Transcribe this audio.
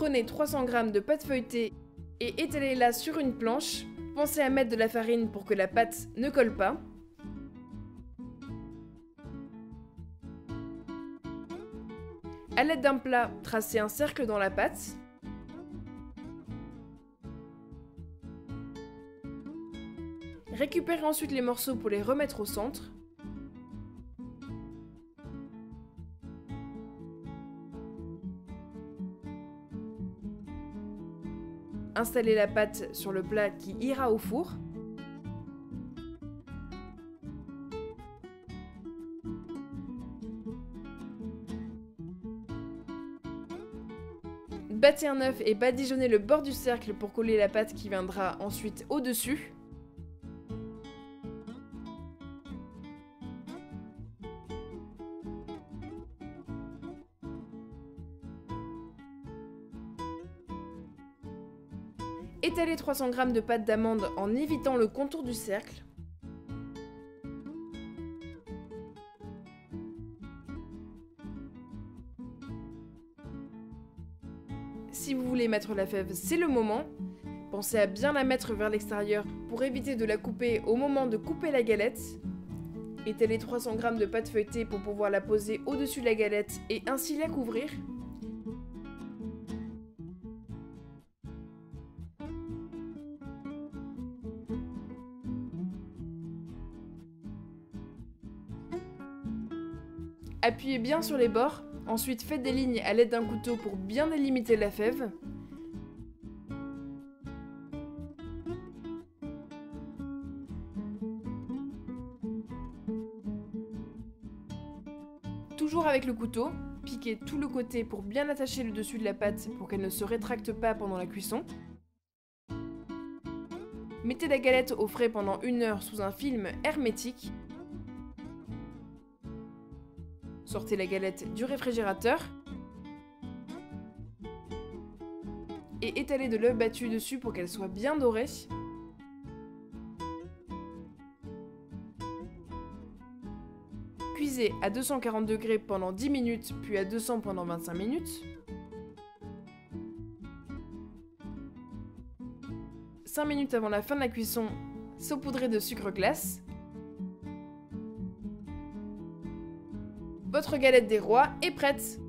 Prenez 300 g de pâte feuilletée et étalez-la sur une planche. Pensez à mettre de la farine pour que la pâte ne colle pas. À l'aide d'un plat, tracez un cercle dans la pâte. Récupérez ensuite les morceaux pour les remettre au centre. Installez la pâte sur le plat qui ira au four. Battez un œuf et badigeonnez le bord du cercle pour coller la pâte qui viendra ensuite au-dessus. Étalez 300 g de pâte d'amande en évitant le contour du cercle. Si vous voulez mettre la fève, c'est le moment. Pensez à bien la mettre vers l'extérieur pour éviter de la couper au moment de couper la galette. Étalez 300 g de pâte feuilletée pour pouvoir la poser au-dessus de la galette et ainsi la couvrir. Appuyez bien sur les bords, ensuite faites des lignes à l'aide d'un couteau pour bien délimiter la fève. Toujours avec le couteau, piquez tout le côté pour bien attacher le dessus de la pâte pour qu'elle ne se rétracte pas pendant la cuisson. Mettez la galette au frais pendant 1 heure sous un film hermétique. Sortez la galette du réfrigérateur et étalez de l'œuf battu dessus pour qu'elle soit bien dorée. Cuisez à 240 degrés pendant 10 minutes, puis à 200 pendant 25 minutes. 5 minutes avant la fin de la cuisson, saupoudrez de sucre glace. Votre galette des rois est prête!